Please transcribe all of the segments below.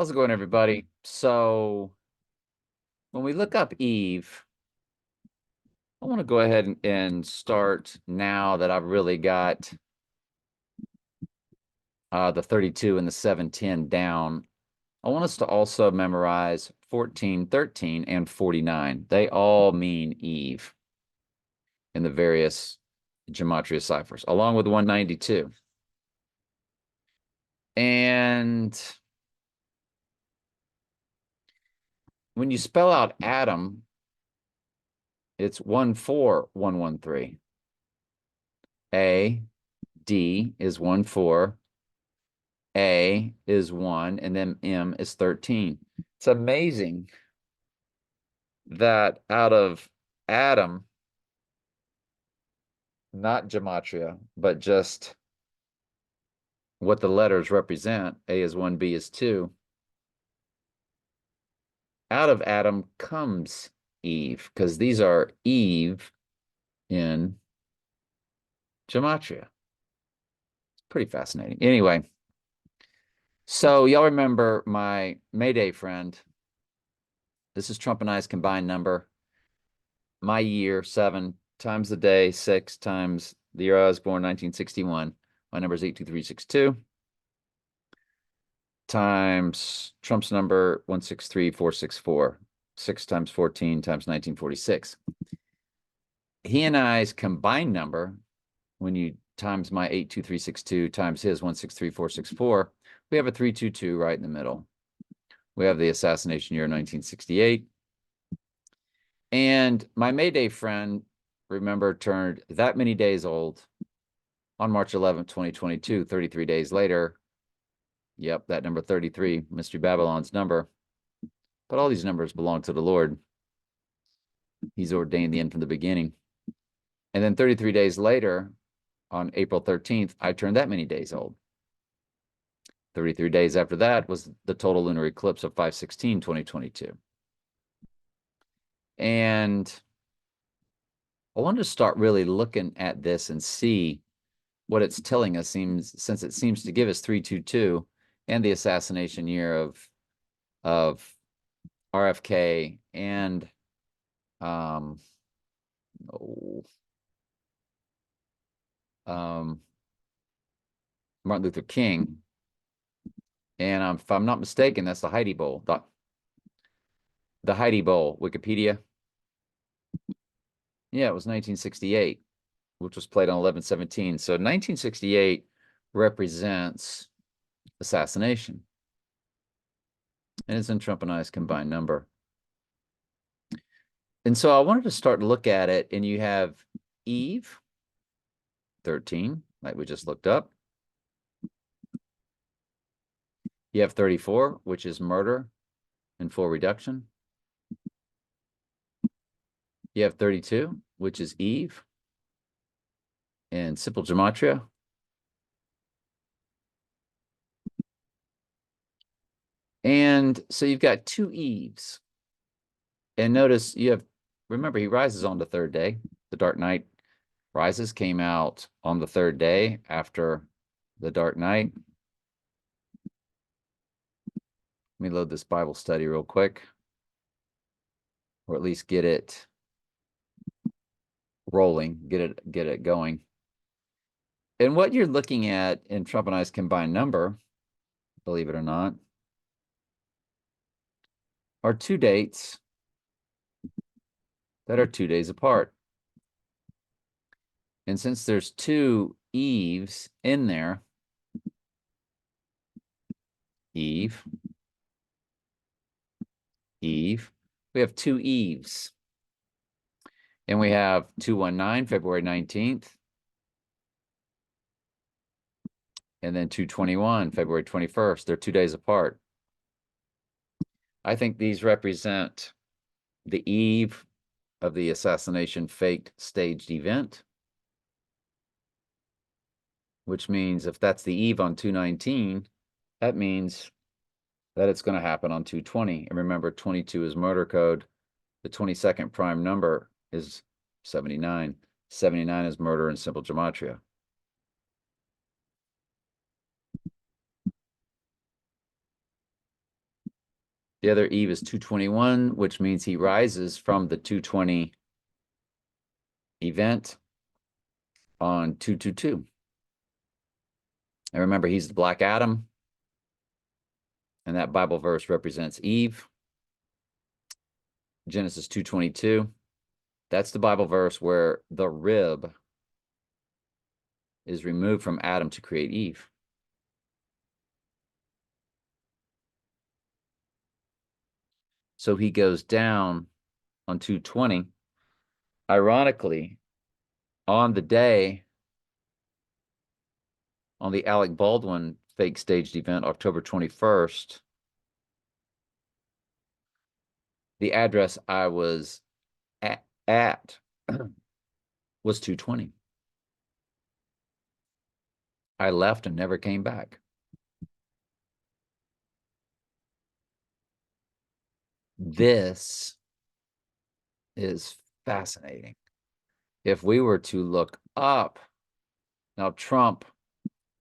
How's it going, everybody? So when we look up Eve, I want to go ahead and start now that I've really got the 32 and the 710 down. I want us to also memorize 14, 13, and 49. They all mean Eve in the various gematria ciphers, along with 192. And when you spell out Adam, it's 14113. A, D is 14. A is 1, and then M is 13. It's amazing that out of Adam, not gematria, but just what the letters represent, A is 1, B is 2, out of Adam comes Eve, because these are Eve in gematria. It's pretty fascinating. Anyway, so y'all remember my Mayday friend. This is Trump and I's combined number. My year, 7 times the day, 6 times the year I was born, 1961. My number is 82362. Times Trump's number, 163464. 6 times 14 times 1946. He and I's combined number, when you times my 82362 times his 163464, we have a 322 right in the middle. We have the assassination year 1968. And my Mayday friend, remember, turned that many days old on March 11th, 2022, 33 days later. Yep, that number 33, Mystery Babylon's number. But all these numbers belong to the Lord. He's ordained the end from the beginning. And then 33 days later, on April 13th, I turned that many days old. 33 days after that was the total lunar eclipse of 5/16/2022. And I wanted to start really looking at this and see what it's telling us, since it seems to give us 322 and the assassination year of RFK and Martin Luther King. And if I'm not mistaken, that's the Heidi Bowl. The Heidi Bowl, Wikipedia. Yeah, it was 1968, which was played on 11/17. So 1968 represents assassination. And it's in Trump and I's combined number. And so I wanted to start to look at it, and you have Eve, 13, like we just looked up. You have 34, which is murder and full reduction. You have 32, which is Eve and simple gematria. And so you've got two Eves. And notice you have, remember, he rises on the third day. The Dark Knight Rises came out on the third day after the Dark Knight. Let me load this Bible study real quick, or at least get it rolling, get it going. And what you're looking at in Trump and I's combined number, believe it or not, are two dates that are 2 days apart. And since there's two Eves in there, Eve, Eve, we have two Eves. And we have 219, February 19th. And then 221, February 21st. They're 2 days apart. I think these represent the eve of the assassination faked staged event, which means if that's the eve on 219, that means that it's going to happen on 220. And remember, 22 is murder code. The 22nd prime number is 79. 79 is murder in simple gematria. The other eve is 221, which means he rises from the 220 event on 222. And remember, he's the Black Adam. And that Bible verse represents Eve. Genesis 2:22. That's the Bible verse where the rib is removed from Adam to create Eve. So he goes down on 220. Ironically, on the day, on the Alec Baldwin fake staged event, October 21st, the address I was at was 220. I left and never came back. This is fascinating. If we were to look up, now Trump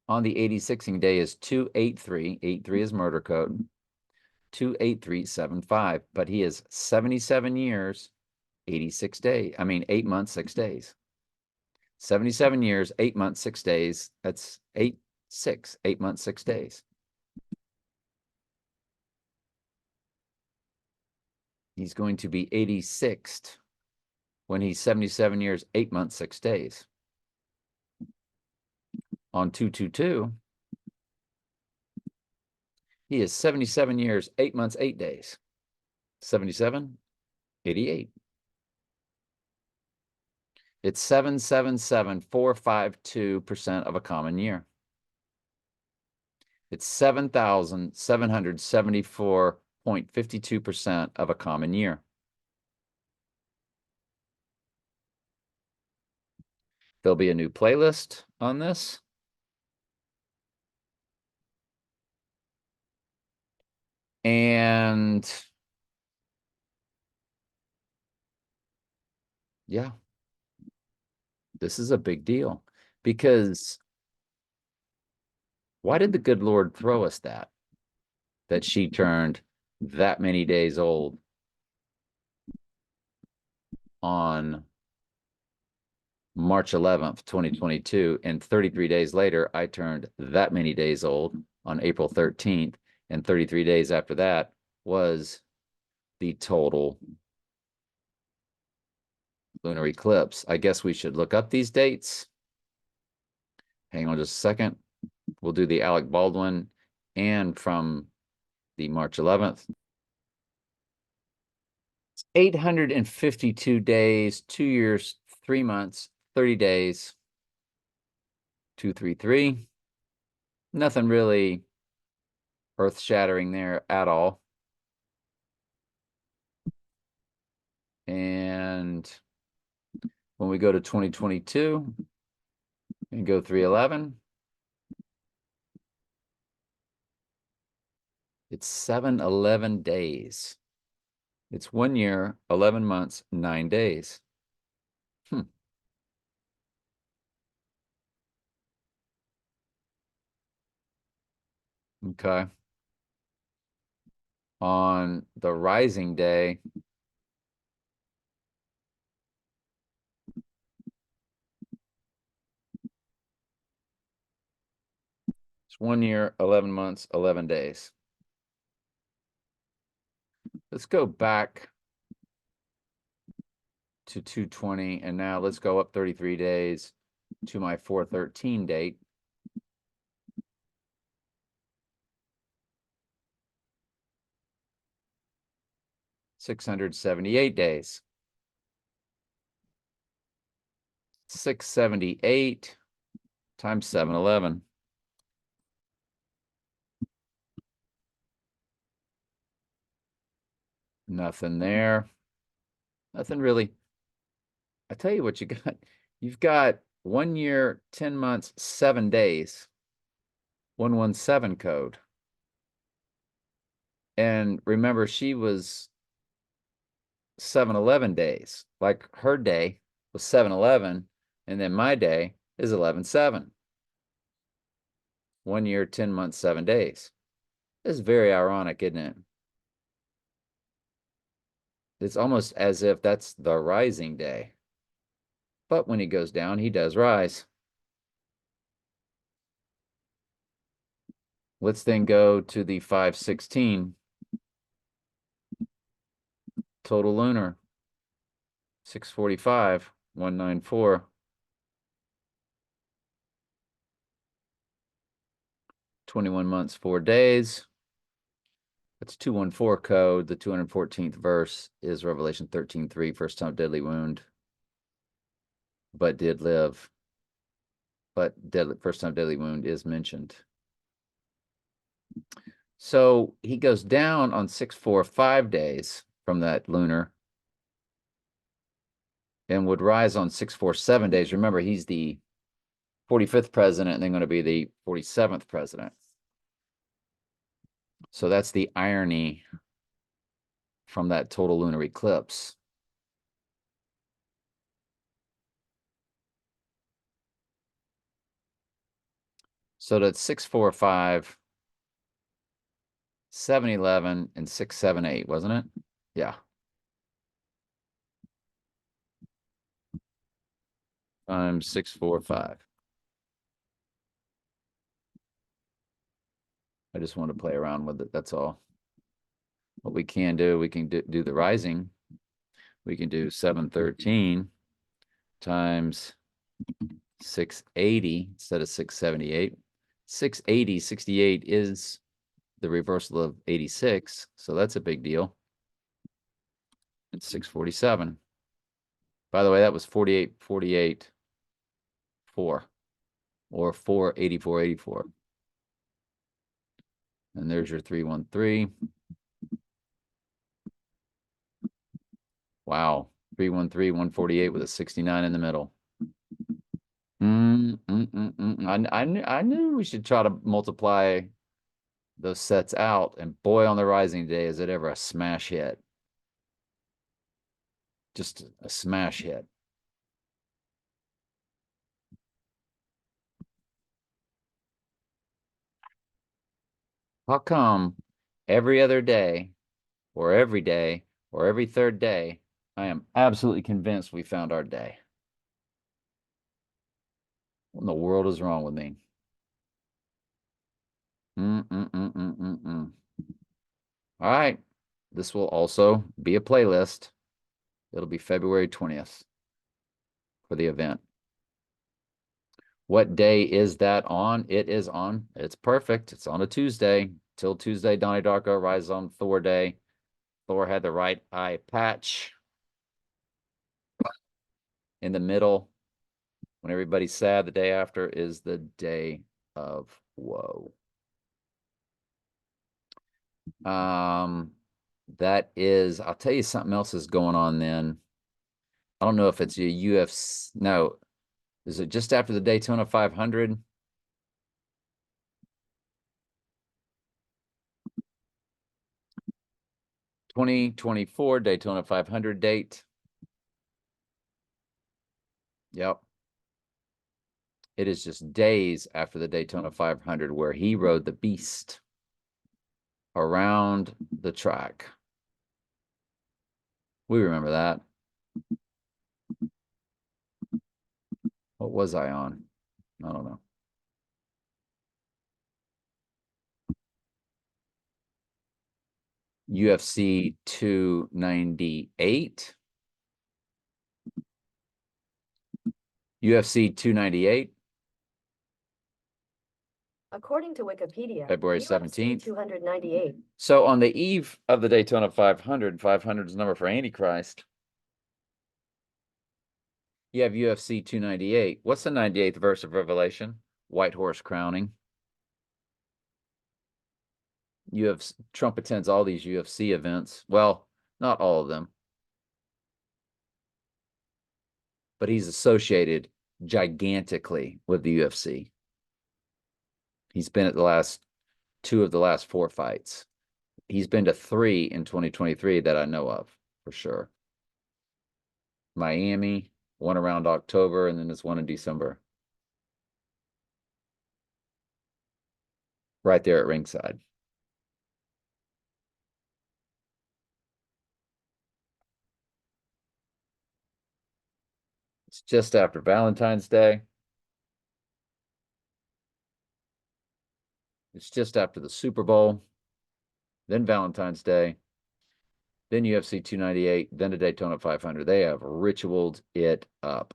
on the 86ing day is 283. 83 is murder code. 28375, but he is 77 years, 86 days. I mean, 8 months, 6 days. 77 years, 8 months, 6 days. That's 8 months, 6 days. He's going to be 86th when he's 77 years, 8 months, 6 days. On 222, he is 77 years, 8 months, 8 days. 77, 88. It's 777,452% of a common year. It's 7,774.52% of a common year. There'll be a new playlist on this. And yeah, this is a big deal because why did the good Lord throw us that she turned that many days old on March 11th, 2022, and 33 days later, I turned that many days old on April 13th, and 33 days after that was the total lunar eclipse. I guess we should look up these dates. Hang on just a second. We'll do the Alec Baldwin and from the March 11th. It's 852 days, 2 years, 3 months, 30 days, 233. Nothing really earth-shattering there at all. And when we go to 2022 and go 311, it's 711 days. It's 1 year, 11 months, 9 days. Okay. On the rising day, it's 1 year, 11 months, 11 days. Let's go back to 220, and now let's go up 33 days to my 413 date. $678 days. 678 times 711. Nothing there. Nothing really. I tell you what you got. You've got 1 year, 10 months, 7 days. 117 code. And remember, she was 711 days. Like her day was 711, and then my day is 11/7. 1 year, 10 months, 7 days. It's very ironic, isn't it? It's almost as if that's the rising day. But when he goes down, he does rise. Let's then go to the 516 total lunar. 645, 194. 21 months, 4 days. That's 214 code. The 214th verse is Revelation 13:3, first time deadly wound, but did live. But first time deadly wound is mentioned. So he goes down on 645 days from that lunar and would rise on 647 days. Remember, he's the 45th president and then going to be the 47th president. So that's the irony from that total lunar eclipse. So that's 645, 711, and 678, wasn't it? Yeah. Times 645. I just want to play around with it. That's all. What we can do, we can do the rising. We can do 713 times 680 instead of 678. 680, 68 is the reversal of 86. So that's a big deal. It's 647. By the way, that was 48, 48, 4 or 484, 84. And there's your 313. Wow. 313, 148 with a 69 in the middle. I knew we should try to multiply those sets out, and boy, on the rising day, is it ever a smash hit. Just a smash hit. How come every other day, or every day, or every third day, I am absolutely convinced we found our day? What in the world is wrong with me? All right. This will also be a playlist. It'll be February 20th for the event. What day is that on? It is on. It's perfect. It's on a Tuesday. Till Tuesday, Donnie Darko rises on Thor Day. Thor had the right eye patch in the middle. When everybody's sad, the day after is the day of woe. That is, I'll tell you something else is going on then. I don't know if it's a UFC. No, is it just after the Daytona 500? 2024 Daytona 500 date. Yep. It is just days after the Daytona 500 where he rode the beast around the track. We remember that. What was I on? I don't know. UFC 298. UFC 298. According to Wikipedia, February UFC 17th. 298. So on the eve of the Daytona 500, 500 is number for Antichrist. You have UFC 298. What's the 98th verse of Revelation? White horse crowning. Trump attends all these UFC events. Well, not all of them. But he's associated gigantically with the UFC. He's been at the last 2 of the last 4 fights. He's been to 3 in 2023 that I know of, for sure. Miami, one around October, and then there's one in December. Right there at ringside. just after Valentine's Day. It's just after the Super Bowl, then Valentine's Day, then UFC 298, then the Daytona 500. They have ritualed it up.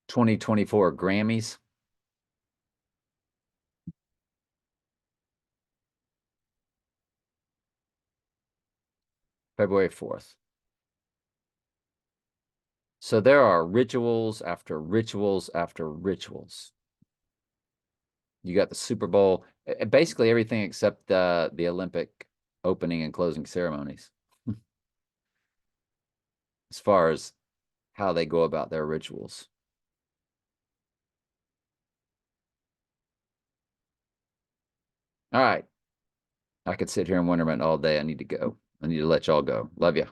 2024 Grammys. February 4th. So there are rituals after rituals after rituals. You got the Super Bowl, basically everything except the Olympic opening and closing ceremonies. As far as how they go about their rituals. All right. I could sit here in wonderment all day. I need to go. I need to let y'all go. Love you.